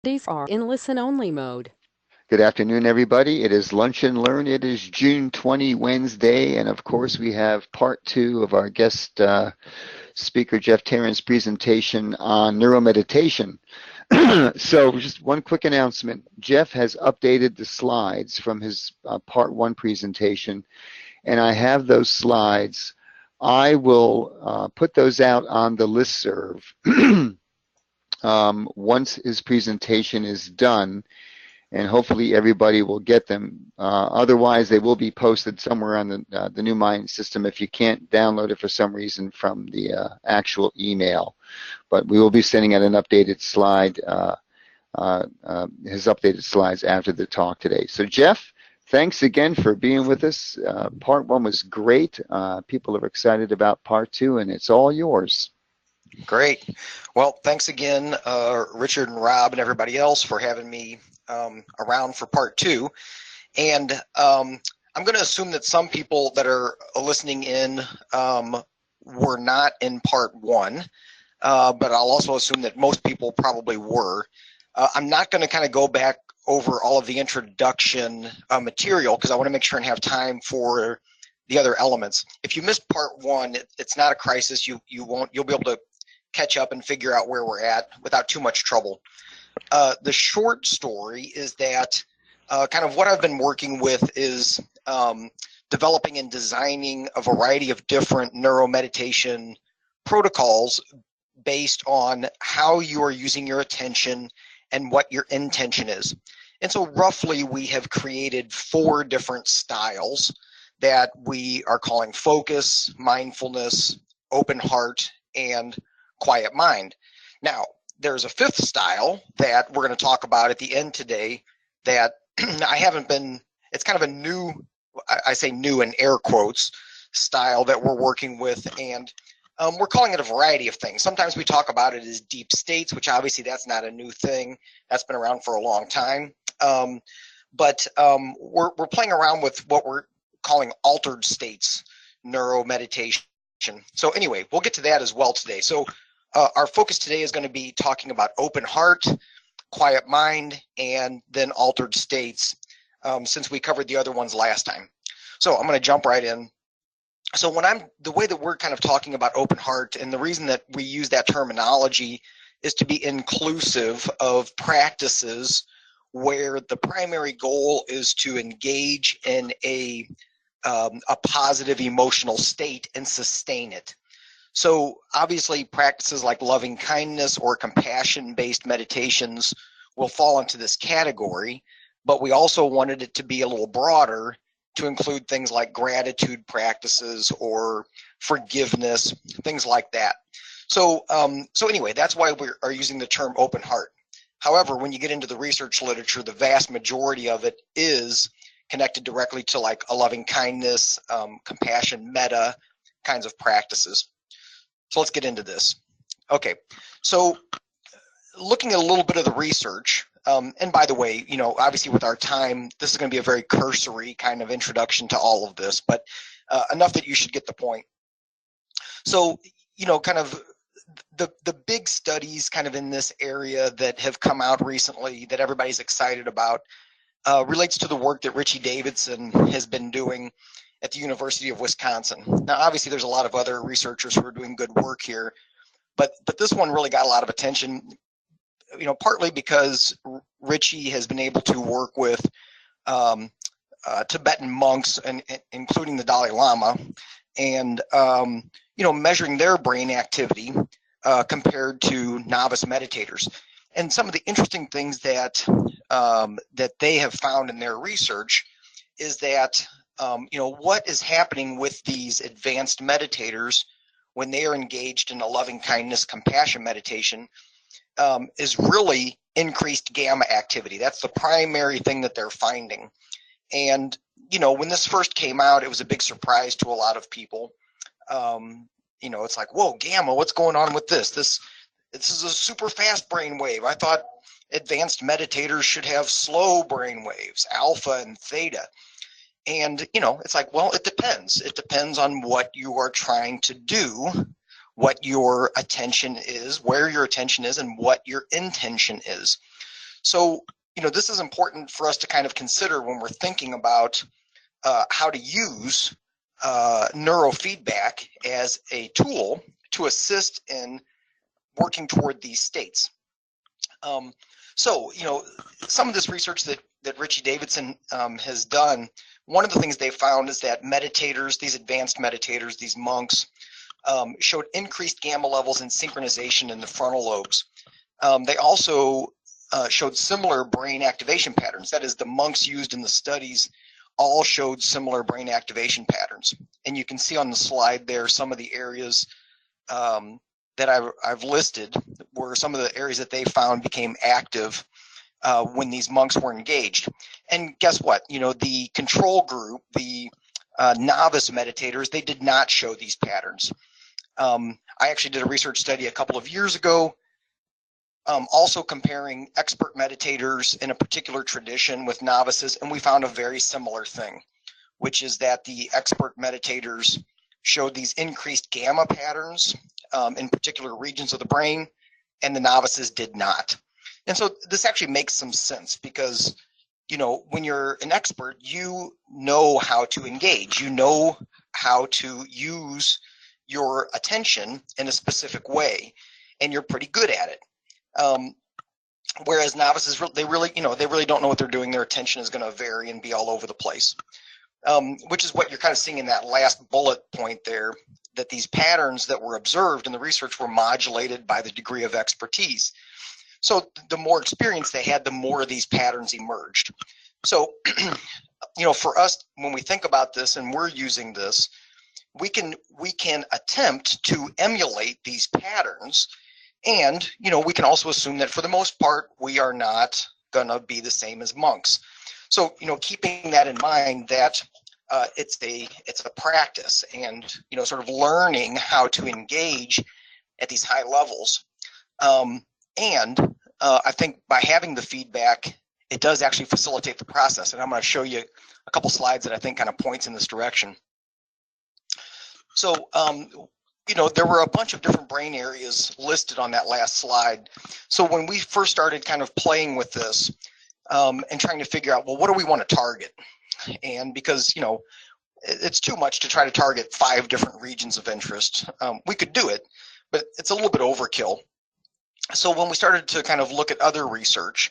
These are in listen-only mode. Good afternoon, everybody. It is Lunch and Learn. It is June 20, Wednesday, and of course, we have part two of our guest speaker, Jeff Tarrant's presentation on neuromeditation. So, just one quick announcement. Jeff has updated the slides from his part one presentation, and I have those slides. I will put those out on the listserv once his presentation is done, and hopefully everybody will get them. Otherwise, they will be posted somewhere on the New Mind system if you can't download it for some reason from the actual email. But we will be sending out an updated slide, his updated slides after the talk today. So Jeff, thanks again for being with us. Part one was great. People are excited about part two, and it's all yours. Great. Well, thanks again, Richard and Rob and everybody else for having me around for part two. And I'm going to assume that some people that are listening in were not in part one, but I'll also assume that most people probably were. I'm not going to kind of go back over all of the introduction material because I want to make sure and have time for the other elements. If you missed part one, it's not a crisis. You'll be able to catch up and figure out where we're at without too much trouble. The short story is that kind of what I've been working with is developing and designing a variety of different neuromeditation protocols based on how you are using your attention and what your intention is. And so roughly we have created 4 different styles that we are calling focus, mindfulness, open heart, and quiet mind. Now, there's a 5th style that we're going to talk about at the end today that I haven't been, it's kind of a new, I say new in air quotes, style that we're working with, and we're calling it a variety of things. Sometimes we talk about it as deep states, which obviously that's not a new thing. That's been around for a long time. But we're playing around with what we're calling altered states neuromeditation. So anyway, we'll get to that as well today. So our focus today is going to be talking about open heart, quiet mind, and then altered states, since we covered the other ones last time. So I'm going to jump right in. So the way that we're kind of talking about open heart, and the reason that we use that terminology is to be inclusive of practices where the primary goal is to engage in a positive emotional state and sustain it. So obviously practices like loving kindness or compassion-based meditations will fall into this category, but we also wanted it to be a little broader to include things like gratitude practices or forgiveness, things like that. So anyway, that's why we are using the term open heart. However, when you get into the research literature, the vast majority of it is connected directly to like a loving kindness, compassion, metta kinds of practices. So let's get into this. Okay, so looking at a little bit of the research, and by the way, you know, obviously with our time, this is going to be a very cursory kind of introduction to all of this, but enough that you should get the point. So, you know, kind of the big studies kind of in this area that have come out recently that everybody's excited about relates to the work that Richie Davidson has been doing at the University of Wisconsin. Now, obviously, there's a lot of other researchers who are doing good work here, but this one really got a lot of attention, you know, partly because Richie has been able to work with Tibetan monks, and including the Dalai Lama, and you know, measuring their brain activity compared to novice meditators. And some of the interesting things that that they have found in their research is that you know, what is happening with these advanced meditators when they are engaged in a loving kindness compassion meditation is really increased gamma activity. That's the primary thing that they're finding. And you know, when this first came out, it was a big surprise to a lot of people. You know, it's like, whoa, gamma, what's going on with this? This is a super fast brain wave. I thought advanced meditators should have slow brain waves, alpha and theta. And, you know, it's like, well, it depends. It depends on what you are trying to do, what your attention is, where your attention is, and what your intention is. So, this is important for us to kind of consider when we're thinking about how to use neurofeedback as a tool to assist in working toward these states. So, some of this research that Richie Davidson has done, one of the things they found is that meditators, these advanced meditators, these monks, showed increased gamma levels and synchronization in the frontal lobes. They also showed similar brain activation patterns. That is, the monks used in the studies all showed similar brain activation patterns. And you can see on the slide there some of the areas that I've listed were some of the areas that they found became active when these monks were engaged. And guess what? The control group, the novice meditators, they did not show these patterns. I actually did a research study a couple of years ago, also comparing expert meditators in a particular tradition with novices, and we found a very similar thing, which is that the expert meditators showed these increased gamma patterns in particular regions of the brain, and the novices did not. And so this actually makes some sense because, when you're an expert, you know how to engage, you know how to use your attention in a specific way, and you're pretty good at it. Whereas novices, they really don't know what they're doing. Their attention is going to vary and be all over the place, which is what you're kind of seeing in that last bullet point there, that these patterns that were observed in the research were modulated by the degree of expertise. So the more experience they had, the more of these patterns emerged. So, for us, when we think about this and we're using this, we can attempt to emulate these patterns. And, we can also assume that for the most part, we are not going to be the same as monks. So, keeping that in mind, that it's a practice, and, sort of learning how to engage at these high levels. And I think by having the feedback, it does actually facilitate the process. And I'm going to show you a couple slides that I think kind of points in this direction. So, there were a bunch of different brain areas listed on that last slide. So when we first started kind of playing with this and trying to figure out, well, what do we want to target? And because, it's too much to try to target 5 different regions of interest. We could do it, but it's a little bit overkill. So when we started to kind of look at other research,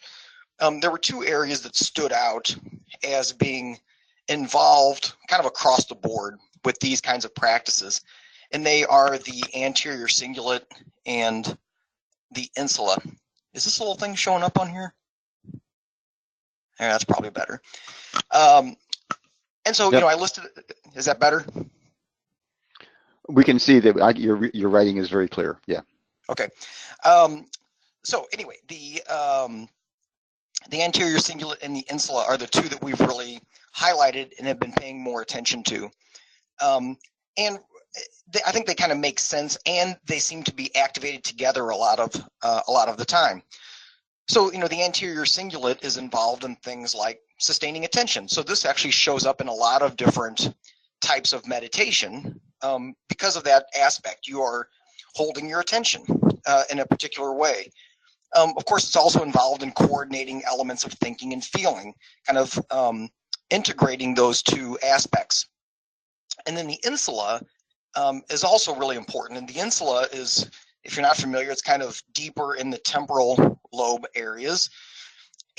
there were 2 areas that stood out as being involved kind of across the board with these kinds of practices. And they are the anterior cingulate and the insula. Is this little thing showing up on here? Yeah, that's probably better. And so, Yep. I listed, is that better? We can see that your writing is very clear. Yeah. Okay. So anyway, the anterior cingulate and the insula are the 2 that we've really highlighted and have been paying more attention to. And I think they kind of make sense, and they seem to be activated together a lot of the time. So, the anterior cingulate is involved in things like sustaining attention. So this actually shows up in a lot of different types of meditation because of that aspect. You are holding your attention in a particular way. Of course, it's also involved in coordinating elements of thinking and feeling, kind of integrating those 2 aspects. And then the insula is also really important. And the insula is, if you're not familiar, it's kind of deeper in the temporal lobe areas.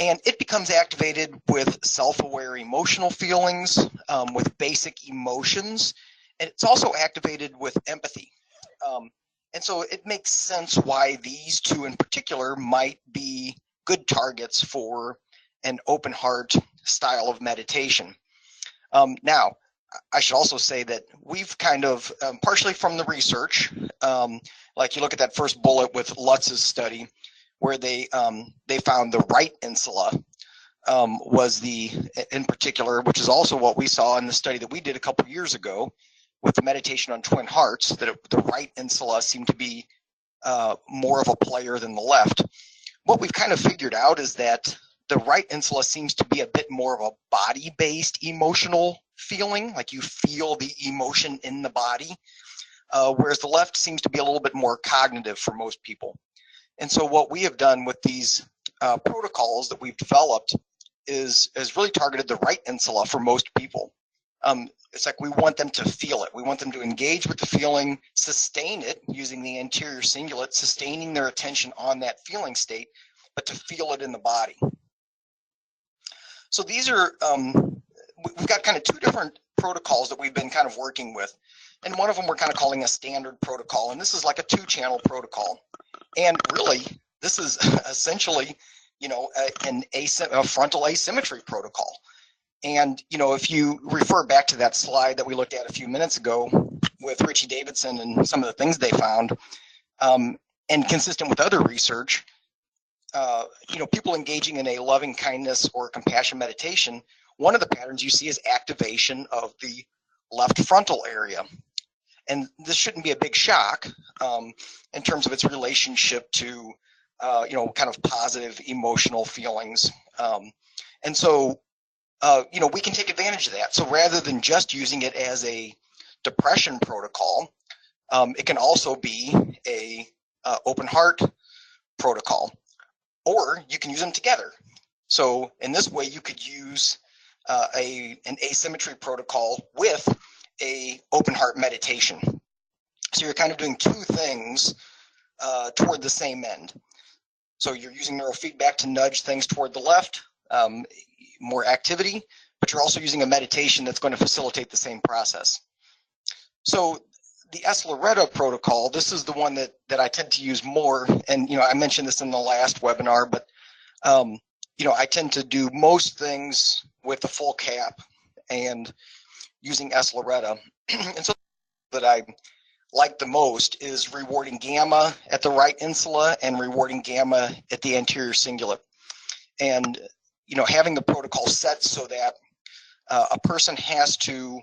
And it becomes activated with self-aware emotional feelings, with basic emotions. And it's also activated with empathy. And so it makes sense why these 2 in particular might be good targets for an open heart style of meditation. Now, I should also say that we've kind of, partially from the research, like you look at that first bullet with Lutz's study, where they found the right insula was in particular, which is also what we saw in the study that we did a couple years ago with the meditation on twin hearts, that the right insula seemed to be more of a player than the left. What we've kind of figured out is that the right insula seems to be a bit more of a body-based emotional feeling, like you feel the emotion in the body, whereas the left seems to be a little bit more cognitive for most people. And so what we have done with these protocols that we've developed is really targeted the right insula for most people. It's like we want them to feel it. We want them to engage with the feeling, sustain it using the anterior cingulate, sustaining their attention on that feeling state, but to feel it in the body. So these are, we've got kind of two different protocols that we've been kind of working with. And one of them we're kind of calling a standard protocol. And this is like a 2-channel protocol. And really, this is essentially, you know, a frontal asymmetry protocol. And, you know, if you refer back to that slide that we looked at a few minutes ago with Richie Davidson and some of the things they found, and consistent with other research, you know, people engaging in a loving kindness or compassion meditation, one of the patterns you see is activation of the left frontal area. And this shouldn't be a big shock in terms of its relationship to, you know, kind of positive emotional feelings. And so, you know, we can take advantage of that. So rather than just using it as a depression protocol, it can also be a open heart protocol, or you can use them together. So in this way, you could use an asymmetry protocol with a open heart meditation. So you're kind of doing two things toward the same end. So you're using neurofeedback to nudge things toward the left, more activity, but you're also using a meditation that's going to facilitate the same process. So the S-Loretta protocol, this is the one that I tend to use more. And, you know, I mentioned this in the last webinar, but, you know, I tend to do most things with the full cap and using S-Loretta. And so that I like the most is rewarding gamma at the right insula and rewarding gamma at the anterior cingulate. And, you know, having the protocol set so that a person has to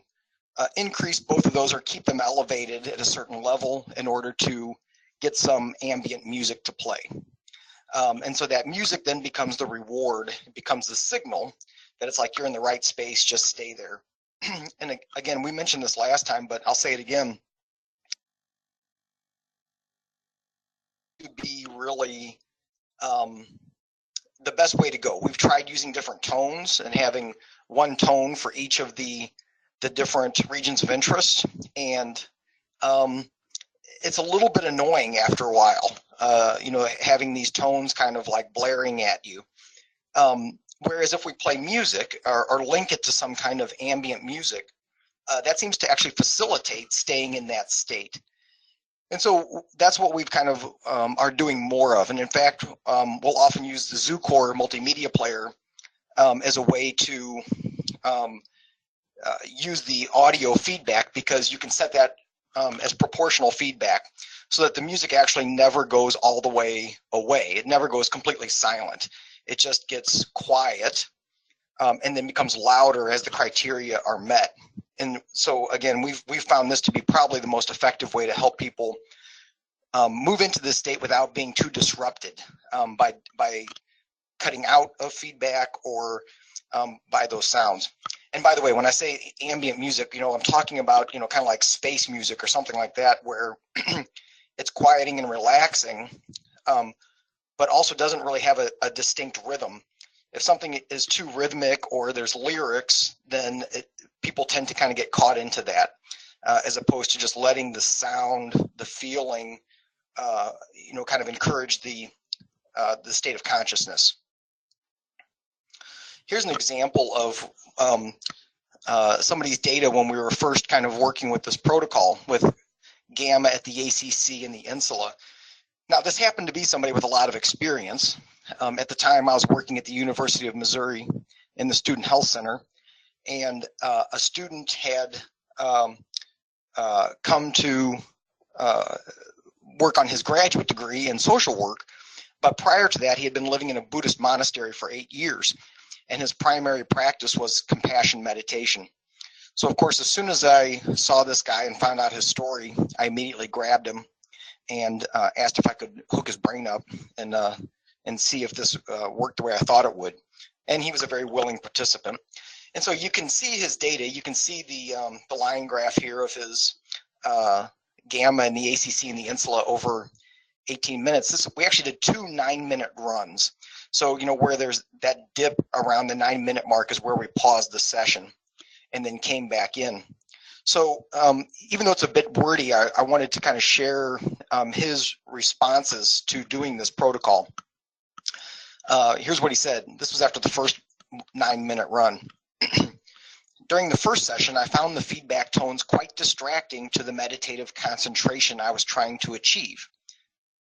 increase both of those or keep them elevated at a certain level in order to get some ambient music to play. And so that music then becomes the reward, it becomes the signal that it's like you're in the right space, just stay there. And again, we mentioned this last time, but I'll say it again. To be really the best way to go. We've tried using different tones and having one tone for each of the different regions of interest, and it's a little bit annoying after a while, you know, having these tones kind of like blaring at you. Whereas if we play music or link it to some kind of ambient music, that seems to actually facilitate staying in that state. And so that's what we've kind of are doing more of. And in fact, we'll often use the ZooCore multimedia player as a way to use the audio feedback, because you can set that as proportional feedback so that the music actually never goes all the way away. It never goes completely silent. It just gets quiet and then becomes louder as the criteria are met. And so again, we've found this to be probably the most effective way to help people move into this state without being too disrupted by cutting out of feedback or by those sounds. And by the way, when I say ambient music, you know, I'm talking about, you know, kind of like space music or something like that, where it's quieting and relaxing, but also doesn't really have a distinct rhythm. If something is too rhythmic or there's lyrics, then people tend to kind of get caught into that, as opposed to just letting the sound, the feeling, you know, kind of encourage the state of consciousness. Here's an example of somebody's data when we were first kind of working with this protocol with gamma at the ACC and the insula. Now, this happened to be somebody with a lot of experience. At the time, I was working at the University of Missouri in the Student Health Center, and a student had come to work on his graduate degree in social work, but prior to that, he had been living in a Buddhist monastery for 8 years, and his primary practice was compassion meditation. So, of course, as soon as I saw this guy and found out his story, I immediately grabbed him and asked if I could hook his brain up and see if this worked the way I thought it would. And he was a very willing participant. And so you can see his data. You can see the line graph here of his gamma and the ACC and the insula over 18 minutes. We actually did 2 9-minute runs. So, where there's that dip around the 9-minute mark is where we paused the session and then came back in. So even though it's a bit wordy, I wanted to kind of share his responses to doing this protocol. Here's what he said. This was after the first 9-minute run. During the first session, I found the feedback tones quite distracting to the meditative concentration I was trying to achieve.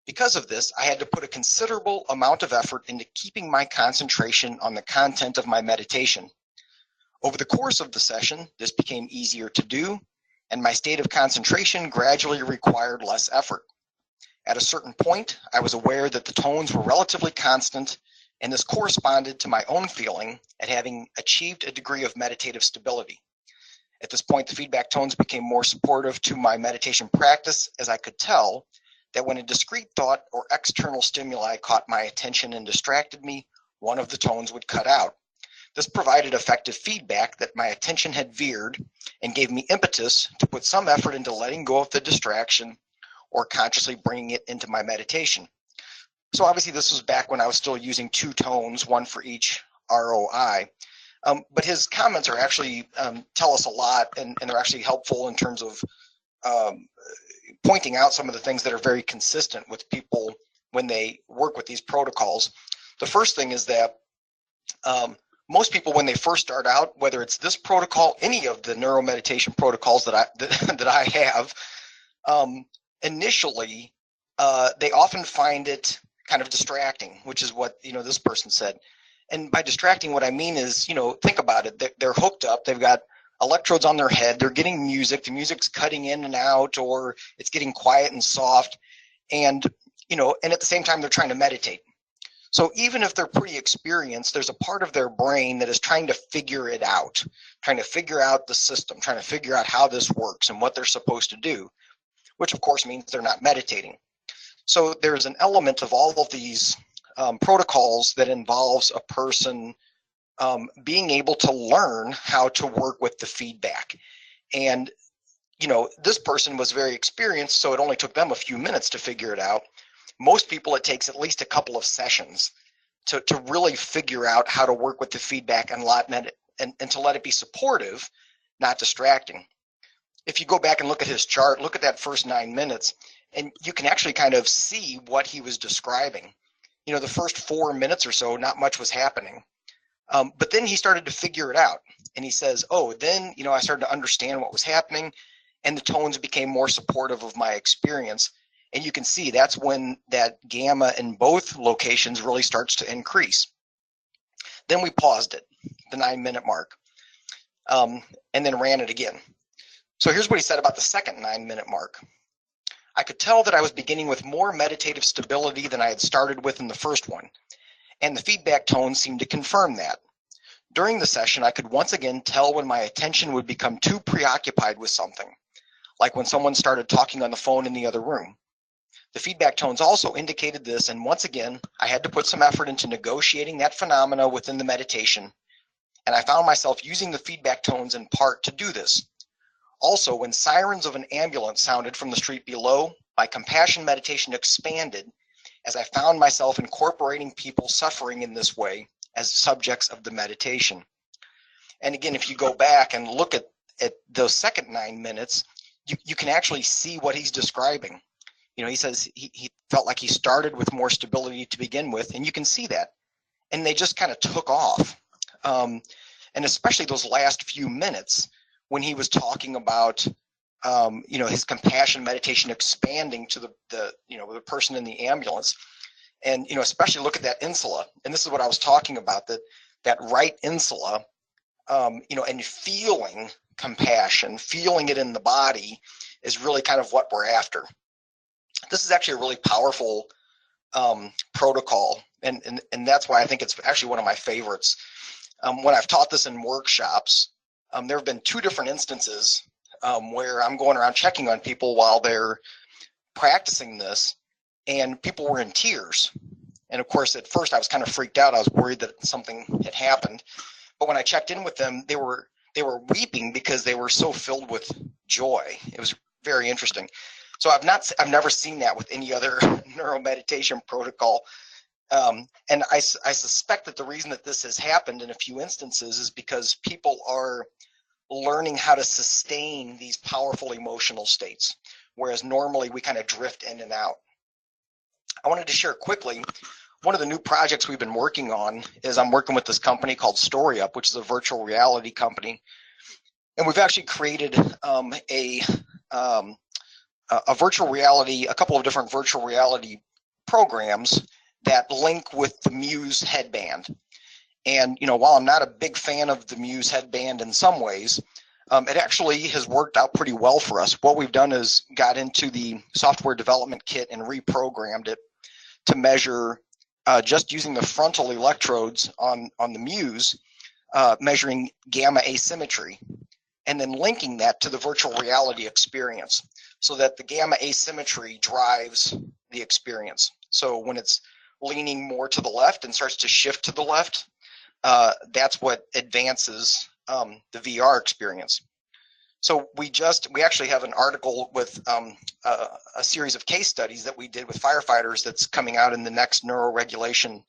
Because of this, I had to put a considerable amount of effort into keeping my concentration on the content of my meditation. Over the course of the session, this became easier to do, and my state of concentration gradually required less effort. At a certain point, I was aware that the tones were relatively constant, and this corresponded to my own feeling at having achieved a degree of meditative stability. At this point, the feedback tones became more supportive to my meditation practice, as I could tell that when a discrete thought or external stimuli caught my attention and distracted me, one of the tones would cut out. This provided effective feedback that my attention had veered and gave me impetus to put some effort into letting go of the distraction or consciously bringing it into my meditation. So obviously this was back when I was still using 2 tones, one for each ROI. But his comments are actually tell us a lot, and they're actually helpful in terms of pointing out some of the things that are very consistent with people when they work with these protocols. The first thing is that most people, when they first start out, whether it's this protocol, any of the neuromeditation protocols that I have, initially they often find it kind of distracting, which is what this person said. And by distracting, what I mean is, think about it. They're hooked up. They've got electrodes on their head. They're getting music. The music's cutting in and out, or it's getting quiet and soft, and and at the same time they're trying to meditate. So even if they're pretty experienced, there's a part of their brain that is trying to figure it out, trying to figure out the system, trying to figure out how this works and what they're supposed to do, which of course means they're not meditating. So there's an element of all of these protocols that involves a person being able to learn how to work with the feedback. And, this person was very experienced, so it only took them a few minutes to figure it out. Most people, it takes at least a couple of sessions to really figure out how to work with the feedback and to let it be supportive, not distracting. If you go back and look at his chart, look at that first 9 minutes, and you can actually kind of see what he was describing. The first 4 minutes or so, not much was happening. But then he started to figure it out. And he says, then, I started to understand what was happening, and the tones became more supportive of my experience. And you can see that's when that gamma in both locations really starts to increase. Then we paused it, the 9-minute mark, and then ran it again. So here's what he said about the second 9-minute mark. I could tell that I was beginning with more meditative stability than I had started with in the first one, and the feedback tone seemed to confirm that. During the session, I could once again tell when my attention would become too preoccupied with something, like when someone started talking on the phone in the other room. The feedback tones also indicated this, and once again, I had to put some effort into negotiating that phenomena within the meditation, and I found myself using the feedback tones in part to do this. Also, when sirens of an ambulance sounded from the street below, my compassion meditation expanded as I found myself incorporating people suffering in this way as subjects of the meditation. And again, if you go back and look at those second 9 minutes, you can actually see what he's describing. He says he felt like he started with more stability to begin with, and you can see that. And they just kind of took off. And especially those last few minutes when he was talking about, his compassion meditation expanding to the person in the ambulance. And, especially look at that insula. And this is what I was talking about, that right insula, and feeling compassion, feeling it in the body is really kind of what we're after. This is actually a really powerful protocol, and that's why I think it's actually one of my favorites. When I've taught this in workshops, there have been 2 different instances where I'm going around checking on people while they're practicing this, and people were in tears. And of course, at first I was kind of freaked out. I was worried that something had happened. But when I checked in with them, they were weeping because they were so filled with joy. It was very interesting. So I've never seen that with any other neuromeditation protocol. And I suspect that the reason that this has happened in a few instances is because people are learning how to sustain these powerful emotional states, whereas normally we kind of drift in and out. I wanted to share quickly, one of the new projects we've been working on is I'm working with this company called StoryUp, which is a virtual reality company. And we've actually created a virtual reality, a couple of different virtual reality programs that link with the Muse headband. And, while I'm not a big fan of the Muse headband in some ways, it actually has worked out pretty well for us. What we've done is got into the software development kit and reprogrammed it to measure, just using the frontal electrodes on the Muse, measuring gamma asymmetry, and then linking that to the virtual reality experience so that the gamma asymmetry drives the experience. So when it's leaning more to the left and starts to shift to the left, that's what advances the VR experience. So we actually have an article with a series of case studies that we did with firefighters that's coming out in the next neuroregulation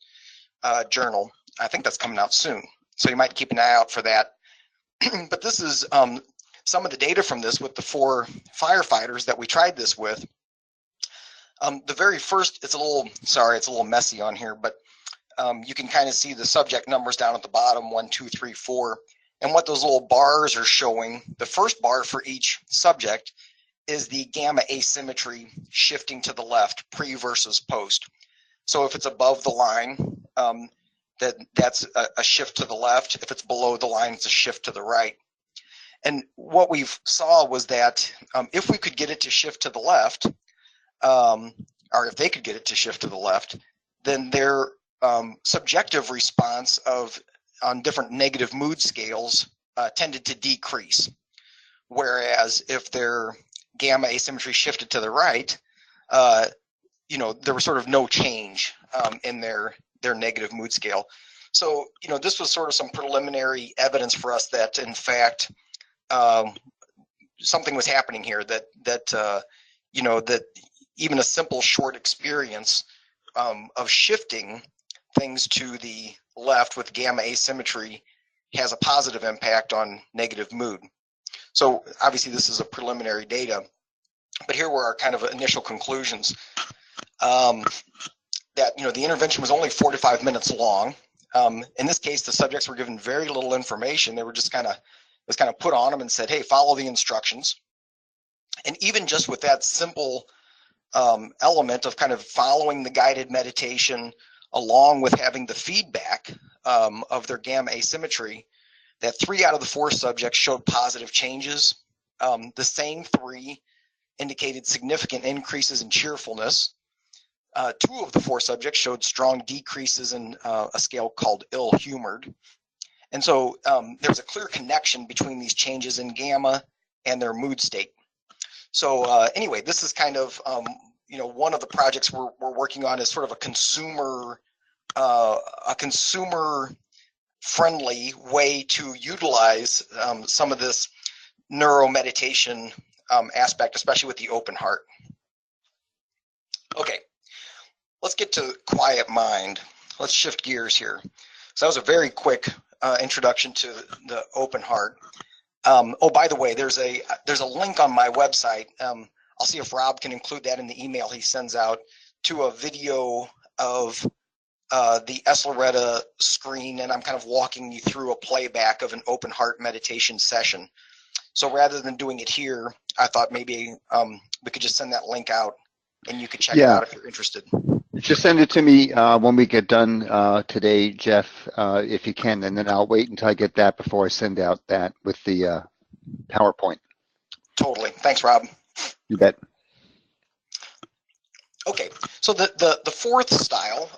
journal. I think that's coming out soon. So you might keep an eye out for that. But this is some of the data from this with the 4 firefighters that we tried this with. The very first, it's a little messy on here, but you can kind of see the subject numbers down at the bottom, 1, 2, 3, 4. And what those little bars are showing, the first bar for each subject is the gamma asymmetry shifting to the left, pre versus post. So if it's above the line, that's a shift to the left. If it's below the line, it's a shift to the right. And what we saw was that if we could get it to shift to the left, or if they could get it to shift to the left, then their subjective response on different negative mood scales tended to decrease. Whereas if their gamma asymmetry shifted to the right, there was sort of no change in their negative mood scale. So, this was sort of some preliminary evidence for us that, in fact, something was happening here. That even a simple short experience of shifting things to the left with gamma asymmetry has a positive impact on negative mood. So obviously this is a preliminary data, but here were our kind of initial conclusions. That the intervention was only 4 to 5 minutes long. In this case, the subjects were given very little information. They were just kind of put on them and said, hey, follow the instructions. And even just with that simple element of kind of following the guided meditation, along with having the feedback of their gamma asymmetry, that 3 out of the 4 subjects showed positive changes. The same 3 indicated significant increases in cheerfulness. 2 of the 4 subjects showed strong decreases in a scale called ill-humored. And so there's a clear connection between these changes in gamma and their mood state. So anyway, this is kind of one of the projects we're working on is sort of a consumer friendly way to utilize some of this neuromeditation aspect, especially with the open heart. Okay, let's get to quiet mind. Let's shift gears here. So that was a very quick introduction to the open heart. Oh, by the way, there's a link on my website. I'll see if Rob can include that in the email he sends out, to a video of the Esselretta screen, and I'm kind of walking you through a playback of an open heart meditation session. So rather than doing it here, I thought maybe we could just send that link out and you could check it out if you're interested. Just send it to me when we get done today, Jeff, if you can, and then I'll wait until I get that before I send out that with the PowerPoint. Totally. Thanks, Rob. You bet. Okay, so the 4th style,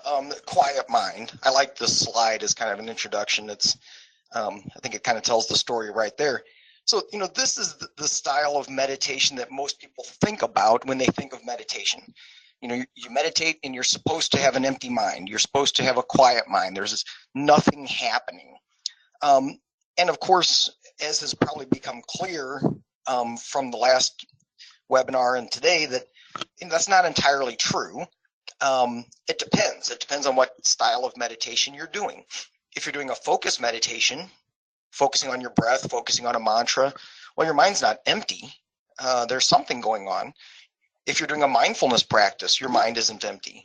quiet mind. I like this slide as kind of an introduction. It's I think it kind of tells the story right there. So, this is the style of meditation that most people think about when they think of meditation. You meditate and you're supposed to have an empty mind. You're supposed to have a quiet mind. There's nothing happening. And of course, as has probably become clear from the last webinar and today, that that's not entirely true. It depends. It depends on what style of meditation you're doing. If you're doing a focus meditation, focusing on your breath, focusing on a mantra, well, your mind's not empty. There's something going on. If you're doing a mindfulness practice, your mind isn't empty.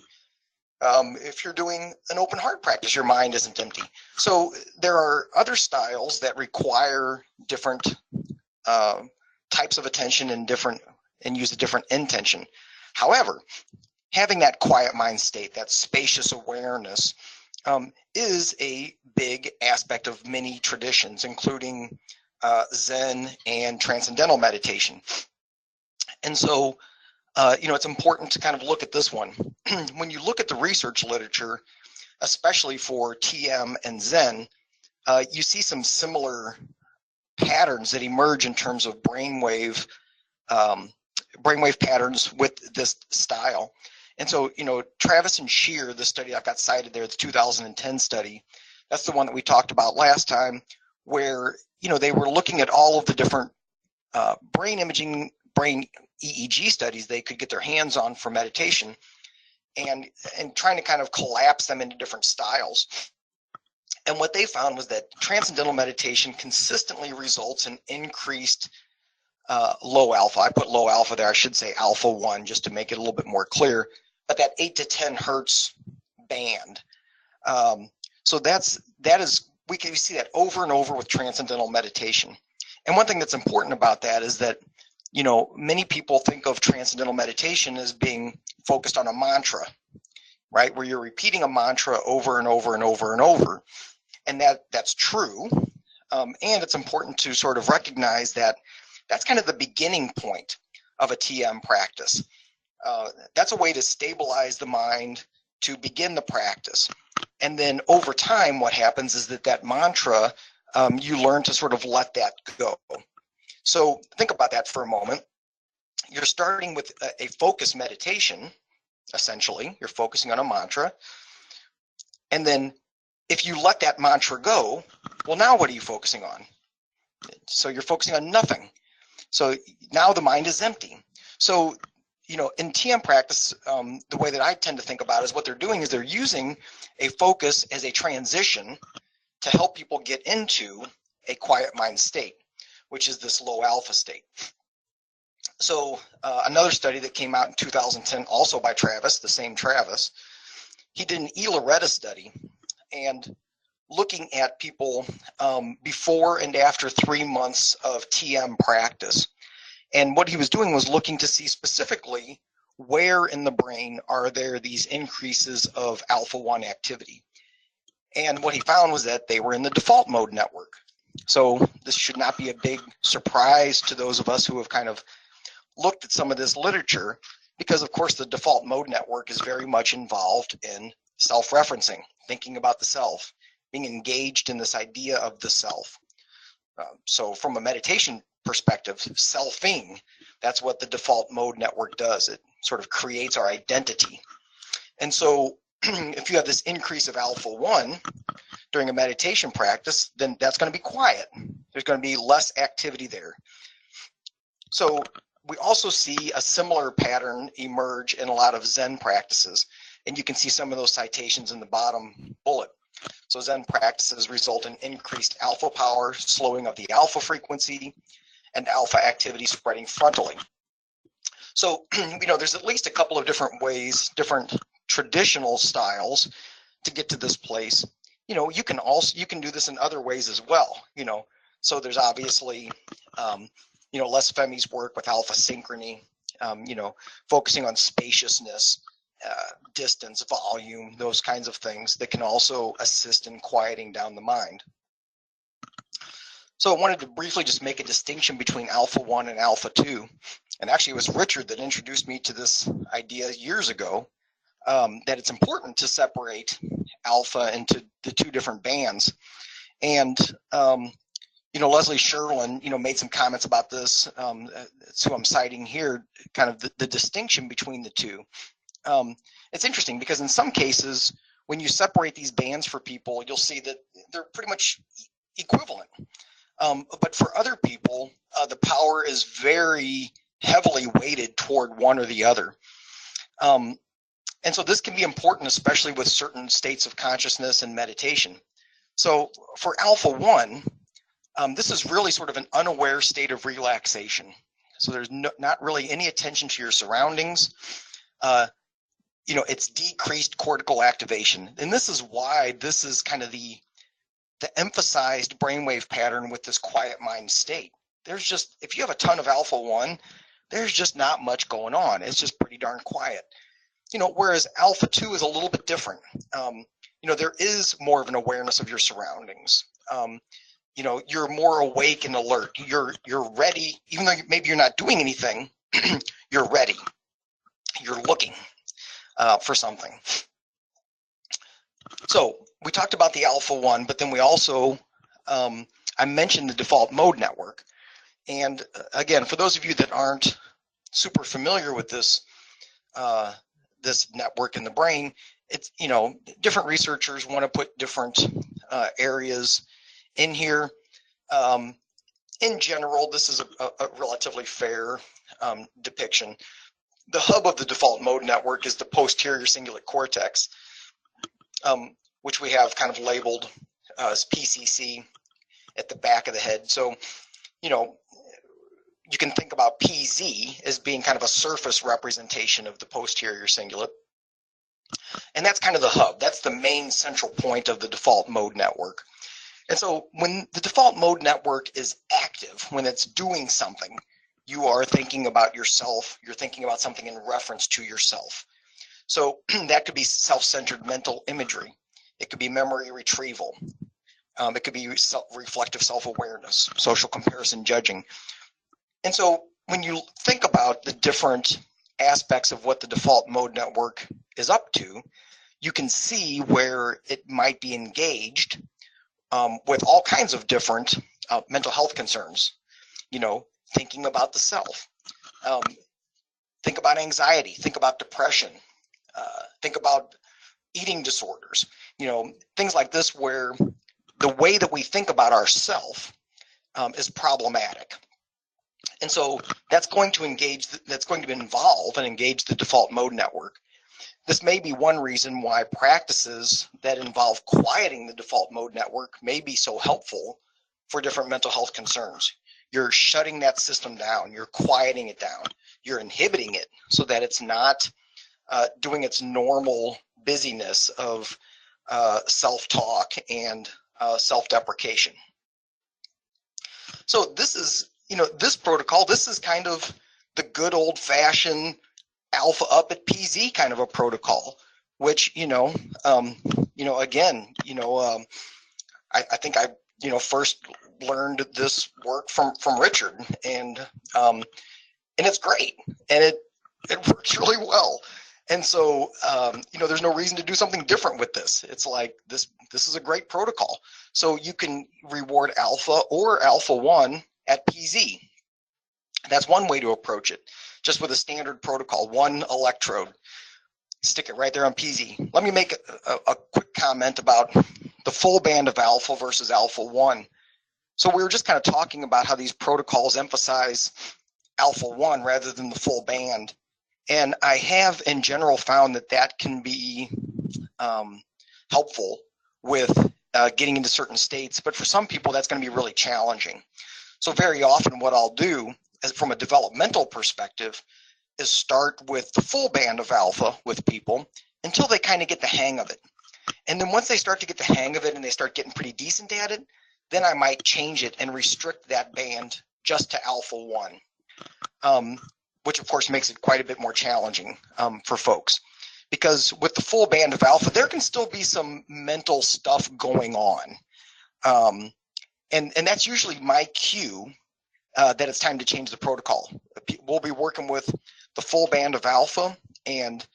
If you're doing an open heart practice, your mind isn't empty. So there are other styles that require different types of attention and use a different intention. However, having that quiet mind state, that spacious awareness, is a big aspect of many traditions, including Zen and transcendental meditation. And so, it's important to kind of look at this one. When you look at the research literature, especially for TM and Zen, you see some similar patterns that emerge in terms of brainwave patterns with this style. And so, Travis and Shear, the study I've got cited there, the 2010 study, that's the one that we talked about last time, where, they were looking at all of the different brain imaging, brain EEG studies they could get their hands on for meditation, and trying to kind of collapse them into different styles. And what they found was that transcendental meditation consistently results in increased low alpha. I put low alpha there. I should say alpha 1 just to make it a little bit more clear. But that 8 to 10 hertz band. So we can see that over and over with transcendental meditation. And one thing that's important about that is that, many people think of transcendental meditation as being focused on a mantra, right? Where you're repeating a mantra over and over and over and over. And that's true. And it's important to sort of recognize that that's kind of the beginning point of a TM practice. That's a way to stabilize the mind to begin the practice. And then over time, what happens is that mantra, you learn to sort of let that go. So think about that for a moment. You're starting with a focus meditation, essentially. You're focusing on a mantra. And then if you let that mantra go, well, now what are you focusing on? So you're focusing on nothing. So now the mind is empty. So, in TM practice, the way that I tend to think about it is what they're doing is they're using a focus as a transition to help people get into a quiet mind state, which is this low alpha state. So another study that came out in 2010, also by Travis, the same Travis, he did an E-Loretta study, and looking at people before and after 3 months of TM practice. And what he was doing was looking to see specifically where in the brain are there these increases of alpha 1 activity. And what he found was that they were in the default mode network. So this should not be a big surprise to those of us who have kind of looked at some of this literature, because of course the default mode network is very much involved in self-referencing, thinking about the self, being engaged in this idea of the self. So from a meditation perspective, selfing, that's what the default mode network does. It sort of creates our identity. And so if you have this increase of alpha 1 during a meditation practice, then that's going to be quiet. There's going to be less activity there. So we also see a similar pattern emerge in a lot of Zen practices. And you can see some of those citations in the bottom bullet. So Zen practices result in increased alpha power, slowing of the alpha frequency, and alpha activity spreading frontally. So, there's at least a couple of different ways, different traditional styles to get to this place. You can do this in other ways as well. So there's obviously, Les Femi's work with alpha synchrony, focusing on spaciousness, distance, volume, those kinds of things that can also assist in quieting down the mind. So I wanted to briefly just make a distinction between alpha 1 and alpha 2. And actually it was Richard that introduced me to this idea years ago, that it's important to separate alpha into the two different bands. And, Leslie Sherlin, made some comments about this. That's who I'm citing here, kind of the distinction between the two. It's interesting because in some cases, when you separate these bands for people, you'll see that they're pretty much equivalent. But for other people, the power is very heavily weighted toward one or the other. And so this can be important, especially with certain states of consciousness and meditation. So for alpha 1, this is really sort of an unaware state of relaxation. So there's not really any attention to your surroundings. It's decreased cortical activation. And this is why this is kind of the emphasized brainwave pattern with this quiet mind state. There's just, if you have a ton of alpha 1, there's just not much going on. It's just pretty darn quiet. Whereas alpha 2 is a little bit different. There is more of an awareness of your surroundings. You're more awake and alert. You're ready, even though maybe you're not doing anything, you're ready. You're looking for something. So we talked about the alpha 1, but then we also, I mentioned the default mode network. And again, for those of you that aren't super familiar with this, this network in the brain, it's, different researchers want to put different areas in here. In general, this is a relatively fair depiction. The hub of the default mode network is the posterior cingulate cortex, which we have kind of labeled as PCC at the back of the head. So, you can think about PZ as being kind of a surface representation of the posterior cingulate. And that's kind of the hub. That's the main central point of the default mode network. And so when the default mode network is active, when it's doing something, you are thinking about yourself. You're thinking about something in reference to yourself. So that could be self-centered mental imagery. It could be memory retrieval. It could be reflective self-awareness, social comparison judging. And so when you think about the different aspects of what the default mode network is up to, you can see where it might be engaged with all kinds of different mental health concerns. Thinking about the self, think about anxiety, think about depression, think about eating disorders, things like this, where the way that we think about ourself is problematic. And so that's going to involve and engage the default mode network. This may be one reason why practices that involve quieting the default mode network may be so helpful for different mental health concerns. You're shutting that system down. You're quieting it down. You're inhibiting it so that it's not doing its normal busyness of self-talk and self-deprecation. So this is, this protocol, this is kind of the good old-fashioned alpha up at PZ kind of a protocol, which, again, I think I, first learned this work from Richard, and it's great, and it works really well. And so, there's no reason to do something different with this. It's like this is a great protocol. So you can reward alpha or alpha 1 at PZ. That's one way to approach it, just with a standard protocol, one electrode. Stick it right there on PZ. Let me make a quick comment about the full band of alpha versus alpha 1. So we were just kind of talking about how these protocols emphasize alpha 1 rather than the full band. And I have in general found that can be helpful with getting into certain states, but for some people that's going to be really challenging. So very often what I'll do, from a developmental perspective, is start with the full band of alpha with people until they kind of get the hang of it. And then once they start to get the hang of it and they start getting pretty decent at it, then I might change it and restrict that band just to alpha 1, which of course makes it quite a bit more challenging for folks. Because with the full band of alpha, there can still be some mental stuff going on. And that's usually my cue that it's time to change the protocol. We'll be working with the full band of alpha, and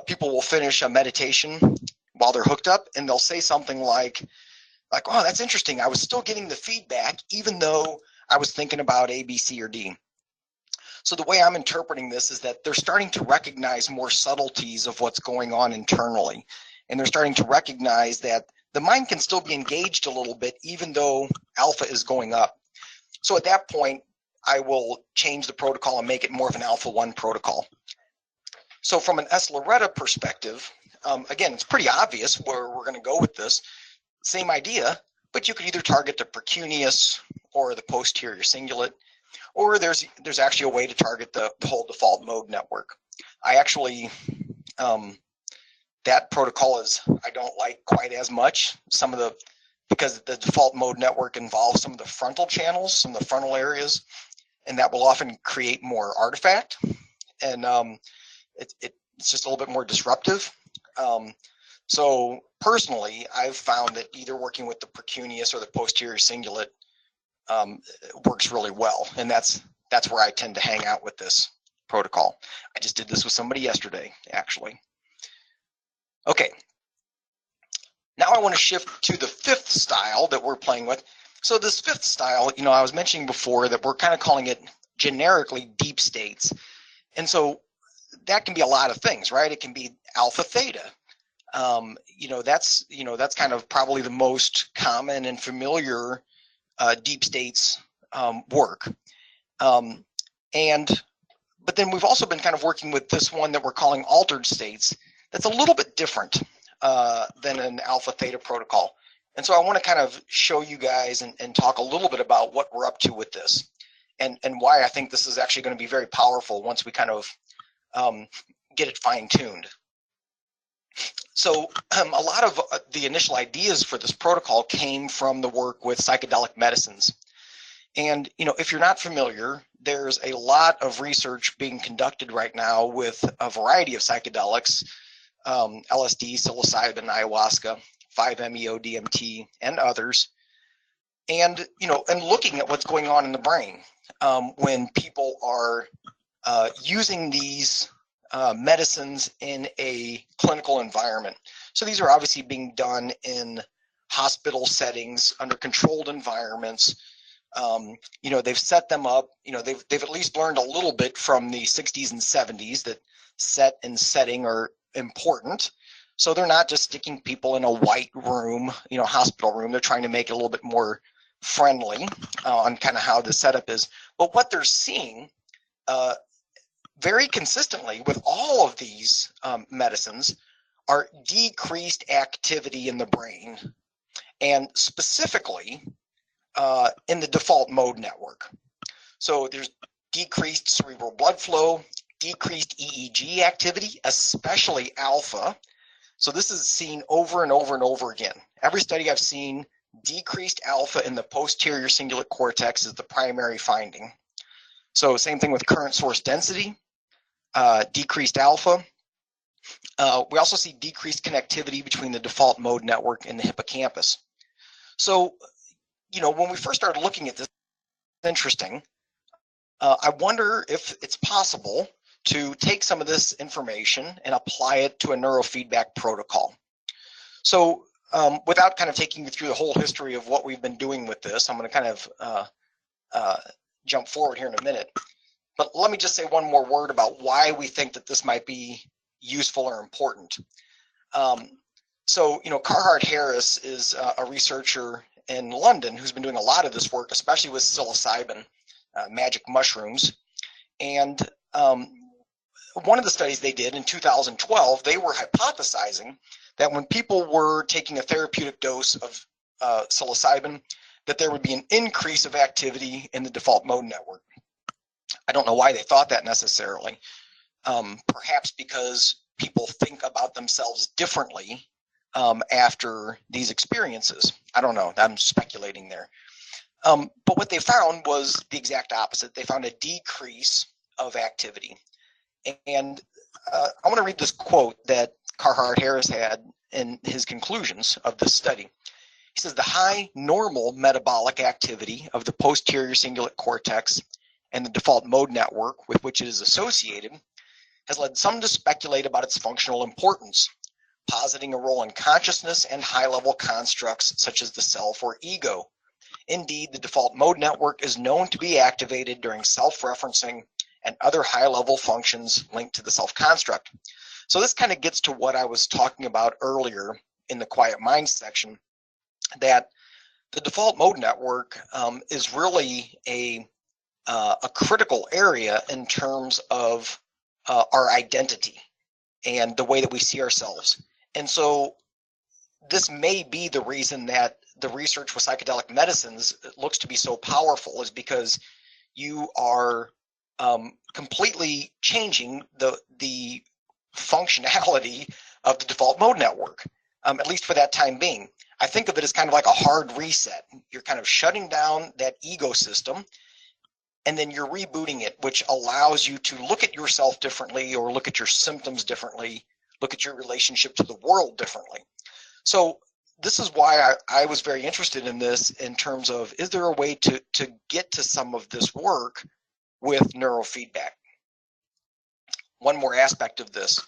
people will finish a meditation while they're hooked up, and they'll say something like, oh, that's interesting. I was still getting the feedback, even though I was thinking about A, B, C, or D. So the way I'm interpreting this is that they're starting to recognize more subtleties of what's going on internally. And they're starting to recognize that the mind can still be engaged a little bit, even though alpha is going up. So at that point, I will change the protocol and make it more of an alpha 1 protocol. So from an S-Loretta perspective, again, it's pretty obvious where we're going to go with this. Same idea, but you could either target the precuneus or the posterior cingulate, or there's actually a way to target the whole default mode network. I actually, that protocol I don't like quite as much. Because the default mode network involves some of the frontal channels, some of the frontal areas, and that will often create more artifact. And it's just a little bit more disruptive. So personally, I've found that either working with the precuneus or the posterior cingulate works really well, and that's where I tend to hang out with this protocol. I just did this with somebody yesterday, actually. Okay, now I want to shift to the fifth style that we're playing with. So this fifth style, I was mentioning before that we're kind of calling it generically deep states, and so that can be a lot of things, right? It can be alpha theta. That's kind of probably the most common and familiar deep states work. But then we've also been kind of working with this one that we're calling altered states. That's a little bit different than an alpha theta protocol. And so I want to kind of show you guys and talk a little bit about what we're up to with this and why I think this is actually going to be very powerful once we kind of get it fine-tuned. So a lot of the initial ideas for this protocol came from the work with psychedelic medicines. And, if you're not familiar, there's a lot of research being conducted right now with a variety of psychedelics, LSD, psilocybin, ayahuasca, 5-MeO-DMT, and others. And, and looking at what's going on in the brain when people are using these medicines in a clinical environment. So these are obviously being done in hospital settings under controlled environments. They've set them up, they've at least learned a little bit from the 60s and 70s that set and setting are important. So they're not just sticking people in a white room, hospital room. They're trying to make it a little bit more friendly on kind of how the setup is. But what they're seeing very consistently with all of these medicines are decreased activity in the brain, and specifically in the default mode network. So there's decreased cerebral blood flow, decreased EEG activity, especially alpha. So this is seen over and over and over again. Every study I've seen, decreased alpha in the posterior cingulate cortex is the primary finding. So same thing with current source density, decreased alpha. We also see decreased connectivity between the default mode network and the hippocampus. So, when we first started looking at this, it's interesting. I wonder if it's possible to take some of this information and apply it to a neurofeedback protocol. So without kind of taking you through the whole history of what we've been doing with this, I'm going to kind of jump forward here in a minute. But let me just say one more word about why we think that this might be useful or important. So, Carhart Harris is a researcher in London who's been doing a lot of this work, especially with psilocybin, magic mushrooms. And one of the studies they did in 2012, they were hypothesizing that when people were taking a therapeutic dose of psilocybin, that there would be an increase of activity in the default mode network. I don't know why they thought that necessarily. Perhaps because people think about themselves differently after these experiences. I don't know. I'm speculating there. But what they found was the exact opposite. They found a decrease of activity. And I want to read this quote that Carhart Harris had in his conclusions of this study. He says, the high normal metabolic activity of the posterior cingulate cortex and the default mode network with which it is associated has led some to speculate about its functional importance, positing a role in consciousness and high-level constructs such as the self or ego. Indeed, the default mode network is known to be activated during self-referencing and other high-level functions linked to the self-construct. So this kind of gets to what I was talking about earlier in the quiet mind section, that the default mode network is really a critical area in terms of our identity. and the way that we see ourselves. And so this may be the reason that the research with psychedelic medicines looks to be so powerful, is because you are completely changing the functionality of the default mode network, at least for that time being. I think of it as kind of like a hard reset. You're kind of shutting down that ego system, and then you're rebooting it, which allows you to look at yourself differently, or look at your symptoms differently, look at your relationship to the world differently. So this is why I was very interested in this, in terms of, is there a way to get to some of this work with neurofeedback? One more aspect of this,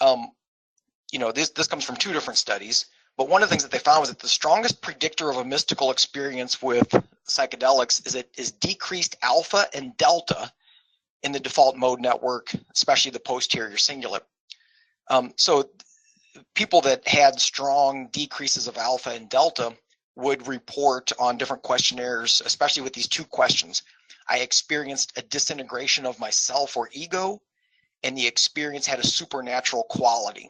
this comes from 2 different studies, but one of the things that they found was that the strongest predictor of a mystical experience with psychedelics is decreased alpha and delta in the default mode network, especially the posterior cingulate. So people that had strong decreases of alpha and delta would report on different questionnaires, especially with these 2 questions. I experienced a disintegration of myself or ego, and the experience had a supernatural quality.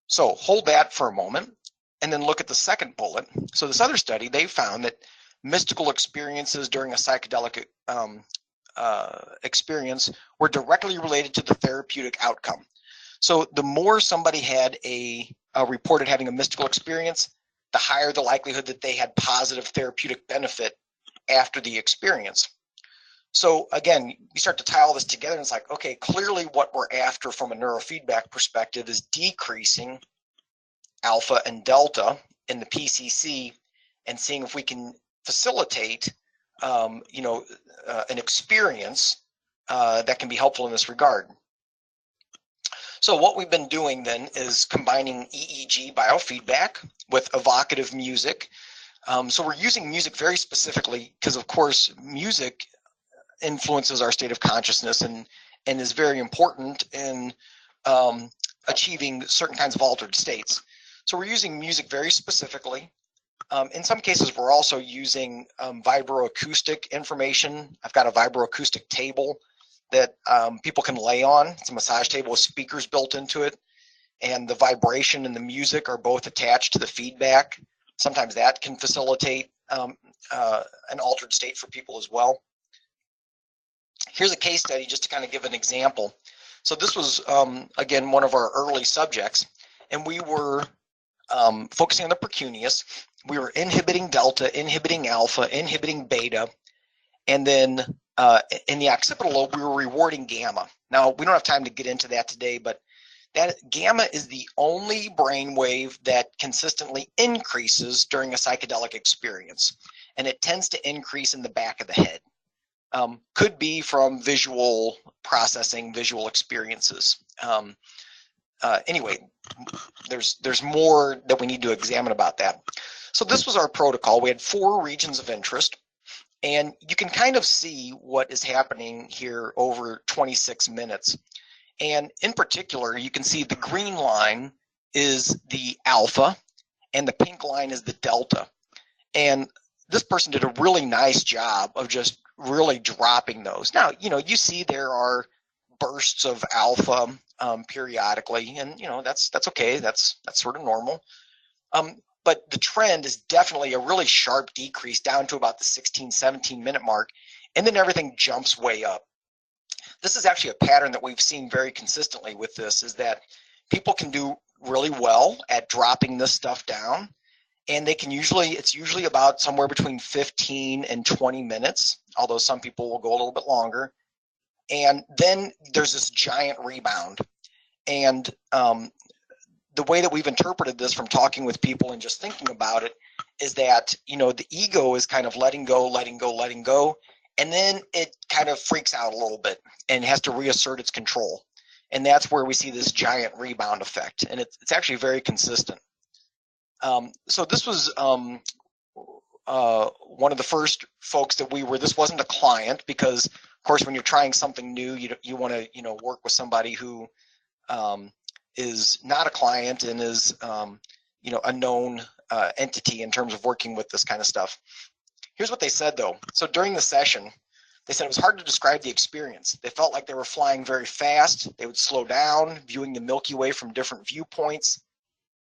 So hold that for a moment, and then look at the second bullet. So this other study, they found that mystical experiences during a psychedelic experience were directly related to the therapeutic outcome. So the more somebody had reported having a mystical experience, the higher the likelihood that they had positive therapeutic benefit after the experience. So again, you start to tie all this together, and it's like, okay, clearly what we're after from a neurofeedback perspective is decreasing alpha and delta in the PCC, and seeing if we can facilitate, an experience that can be helpful in this regard. So what we've been doing then is combining EEG biofeedback with evocative music. So we're using music very specifically because, of course, music influences our state of consciousness and is very important in achieving certain kinds of altered states. So we're using music very specifically. In some cases, we're also using vibroacoustic information. I've got a vibroacoustic table that people can lay on. It's a massage table with speakers built into it, and the vibration and the music are both attached to the feedback. Sometimes that can facilitate an altered state for people as well. Here's a case study just to kind of give an example. So this was, again, one of our early subjects, and we were focusing on the precuneus. We were inhibiting delta, inhibiting alpha, inhibiting beta, and then in the occipital lobe, we were rewarding gamma. Now, we don't have time to get into that today, but that gamma is the only brainwave that consistently increases during a psychedelic experience, and it tends to increase in the back of the head. Could be from visual processing, visual experiences. Anyway, there's more that we need to examine about that. So this was our protocol. We had 4 regions of interest, and you can kind of see what is happening here over 26 minutes. And in particular, you can see the green line is the alpha and the pink line is the delta. And this person did a really nice job of just really dropping those. Now, you see there are bursts of alpha periodically, and that's okay. That's sort of normal. But the trend is definitely a really sharp decrease down to about the 16, 17 minute mark, and then everything jumps way up. This is actually a pattern that we've seen very consistently with this, is that people can do really well at dropping this stuff down, and it's usually about somewhere between 15 and 20 minutes, although some people will go a little bit longer. And then there's this giant rebound. And the way that we've interpreted this from talking with people and just thinking about it is that, the ego is kind of letting go, letting go, letting go. And then it kind of freaks out a little bit and has to reassert its control. And that's where we see this giant rebound effect. And it's actually very consistent. So this was one of the first folks that this wasn't a client, because of course, when you're trying something new, you want to, work with somebody who is not a client and is, a known entity in terms of working with this kind of stuff. Here's what they said, though. So during the session, They said it was hard to describe the experience. They felt like they were flying very fast. They would slow down, viewing the Milky Way from different viewpoints,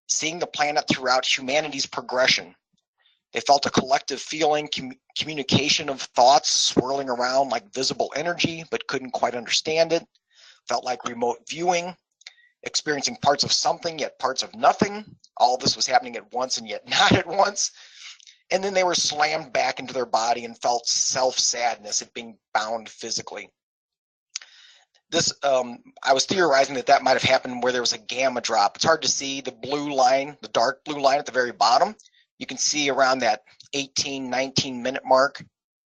seeing the planet throughout humanity's progression. They felt a collective feeling, communication of thoughts swirling around like visible energy, but couldn't quite understand it. Felt like remote viewing, experiencing parts of something, yet parts of nothing. All this was happening at once and yet not at once. And then they were slammed back into their body and felt self-sadness at being bound physically. This, I was theorizing that might have happened where there was a gamma drop. It's hard to see the blue line, the dark blue line at the very bottom. You can see around that 18, 19 minute mark,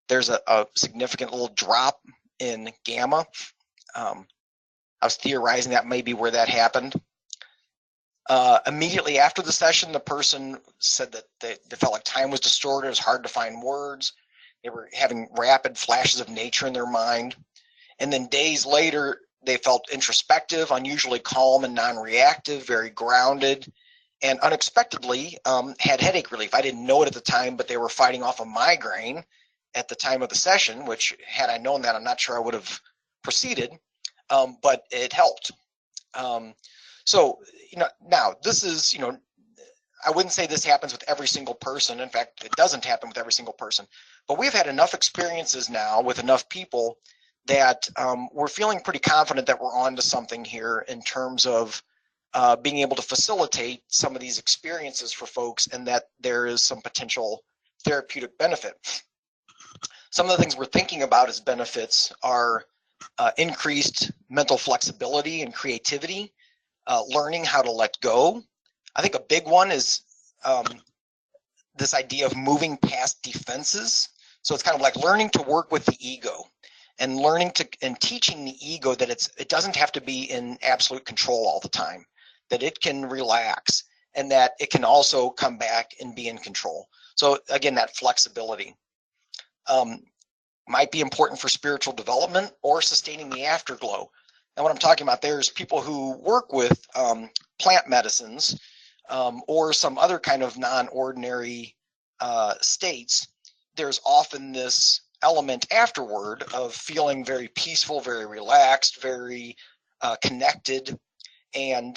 there's a significant little drop in gamma. I was theorizing that may be where that happened. Immediately after the session, the person said that they felt like time was distorted. It was hard to find words. They were having rapid flashes of nature in their mind. And then days later, they felt introspective, unusually calm and non-reactive, very grounded, and unexpectedly had headache relief. I didn't know it at the time, but they were fighting off a migraine at the time of the session, which had I known that, I'm not sure I would have proceeded, but it helped. So, now this is, I wouldn't say this happens with every single person. In fact, it doesn't happen with every single person, but we've had enough experiences now with enough people that we're feeling pretty confident that we're on to something here in terms of being able to facilitate some of these experiences for folks, and that there is some potential therapeutic benefit. Some of the things we're thinking about as benefits are increased mental flexibility and creativity, learning how to let go. I think a big one is this idea of moving past defenses. So it's kind of like learning to work with the ego, and learning to and teaching the ego that it doesn't have to be in absolute control all the time, that it can relax, and that it can also come back and be in control. So again, that flexibility might be important for spiritual development or sustaining the afterglow. And what I'm talking about there is people who work with plant medicines or some other kind of non-ordinary states. There's often this element afterward of feeling very peaceful, very relaxed, very connected, and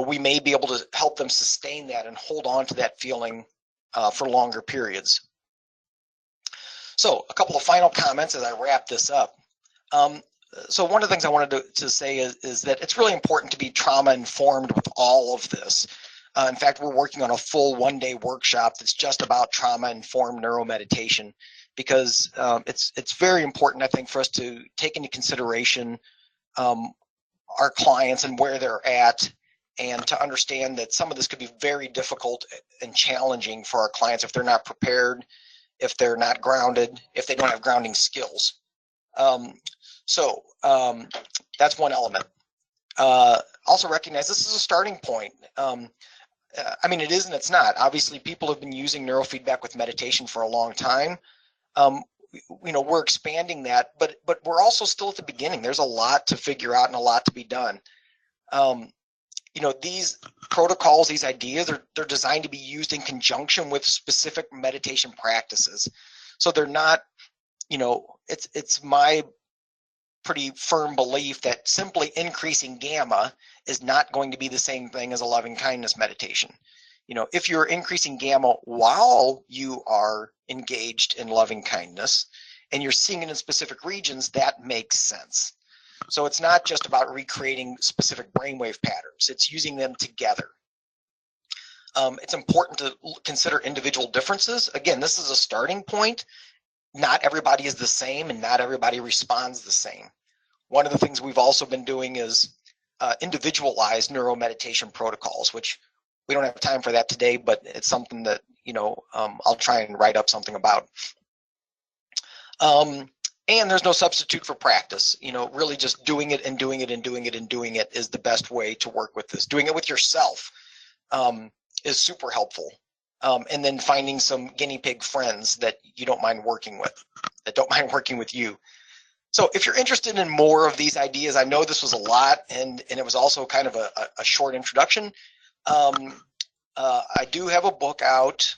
we may be able to help them sustain that and hold on to that feeling for longer periods. So a couple of final comments as I wrap this up. So one of the things I wanted to say is that it's really important to be trauma informed with all of this. In fact, we're working on a full one-day workshop that's just about trauma informed neuromeditation, because it's very important, I think, for us to take into consideration our clients and where they're at, and to understand that some of this could be very difficult and challenging for our clients if they're not prepared, if they're not grounded, if they don't have grounding skills. So that's one element. Also recognize this is a starting point. I mean, it is and it's not. Obviously, people have been using neurofeedback with meditation for a long time. We're expanding that, but we're also still at the beginning. There's a lot to figure out and a lot to be done. These protocols, these ideas, they're designed to be used in conjunction with specific meditation practices. So they're not, it's my pretty firm belief that simply increasing gamma is not going to be the same thing as a loving kindness meditation. If you're increasing gamma while you are engaged in loving kindness and you're seeing it in specific regions, that makes sense. So it's not just about recreating specific brainwave patterns, it's using them together. It's important to consider individual differences. Again, this is a starting point. Not everybody is the same and not everybody responds the same. One of the things we've also been doing is individualized neuromeditation protocols, which we don't have time for that today, but it's something that, I'll try and write up something about. And there's no substitute for practice. Really just doing it and doing it and doing it and doing it is the best way to work with this. Doing it with yourself is super helpful. And then finding some guinea pig friends that you don't mind working with, that don't mind working with you. So if you're interested in more of these ideas, I know this was a lot, and it was also kind of a short introduction. I do have a book out,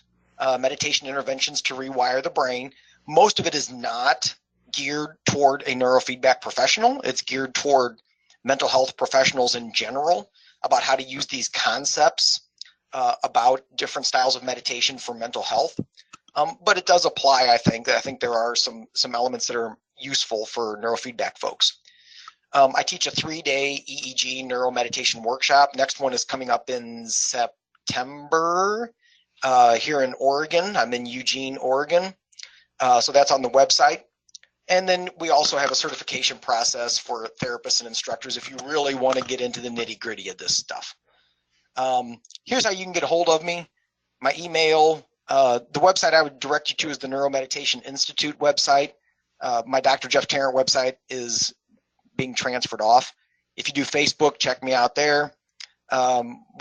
Meditation Interventions to Rewire the Brain. Most of it is not geared toward a neurofeedback professional. It's geared toward mental health professionals in general about how to use these concepts about different styles of meditation for mental health. But it does apply, I think. I think there are some elements that are useful for neurofeedback folks. I teach a 3-day EEG neuromeditation workshop. Next one is coming up in September here in Oregon. I'm in Eugene, Oregon. So that's on the website. And then we also have a certification process for therapists and instructors if you really want to get into the nitty-gritty of this stuff. Here's how you can get a hold of me. My email, the website I would direct you to is the NeuroMeditation Institute website. My Dr. Jeff Tarrant website is being transferred off. If you do Facebook, check me out there.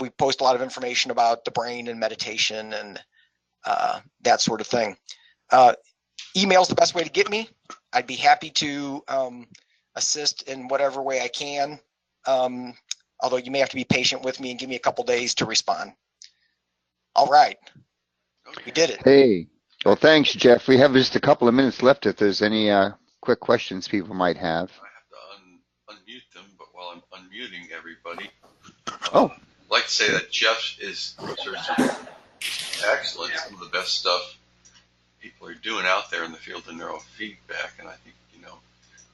We post a lot of information about the brain and meditation and that sort of thing. Email is the best way to get me. I'd be happy to assist in whatever way I can, although you may have to be patient with me and give me a couple days to respond. All right. We did it. Hey, well, thanks, Jeff. We have just a couple of minutes left if there's any quick questions people might have. I have to unmute them, but while I'm unmuting everybody, Oh. I'd like to say that Jeff is excellent. Some of the best stuff people are doing out there in the field of neurofeedback, and I think,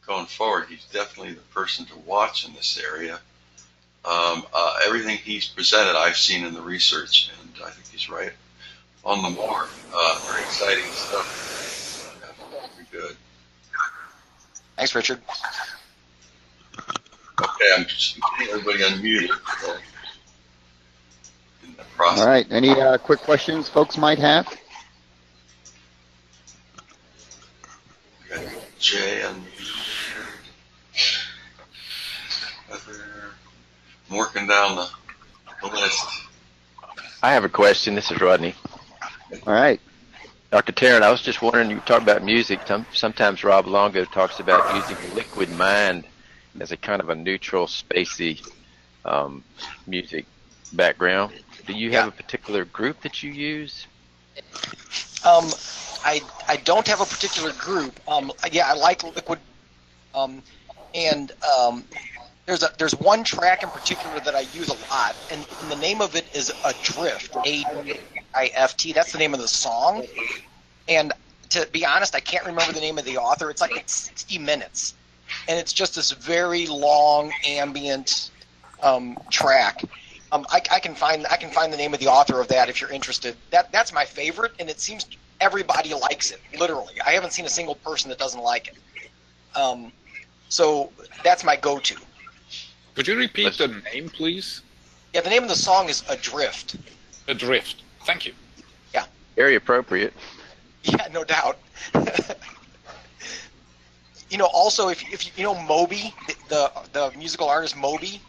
going forward, he's definitely the person to watch in this area. Everything he's presented, I've seen in the research, and I think he's right on the mark. Very exciting stuff. Very good. Thanks, Richard. Okay, I'm just getting everybody unmuted. So in the process. All right. Any quick questions folks might have? Okay. Jay unmuted. I'm working down the list. I have a question. This is Rodney. All right. Dr. Tarrant, I was just wondering, you talk about music. Sometimes Rob Longo talks about using liquid mind as a kind of a neutral, spacey music background. Do you have a particular group that you use? I don't have a particular group. I like liquid, and there's one track in particular that I use a lot, and the name of it is Adrift, A-D-I-F-T. That's the name of the song. And to be honest, I can't remember the name of the author. It's like 60 minutes, and it's just this very long ambient track. I can find the name of the author of that if you're interested. That's my favorite, and it seems everybody likes it. Literally, I haven't seen a single person that doesn't like it. So that's my go-to. Could you repeat the name, please? Yeah, the name of the song is Adrift. Adrift. Thank you. Yeah. Very appropriate. Yeah, no doubt. Also, if you know Moby, the musical artist Moby.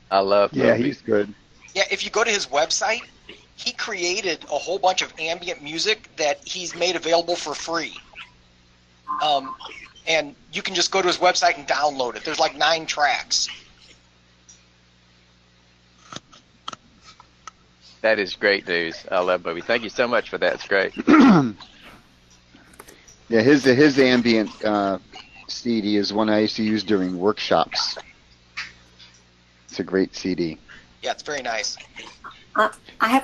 I love Yeah, Moby. he's good. Yeah, if you go to his website, he created a whole bunch of ambient music that he's made available for free. And you can just go to his website and download it. There's like 9 tracks. That is great news. I love Moby. Thank you so much for that. It's great. Yeah, his ambient CD is one I used to use during workshops. It's a great CD. Yeah, it's very nice. I have a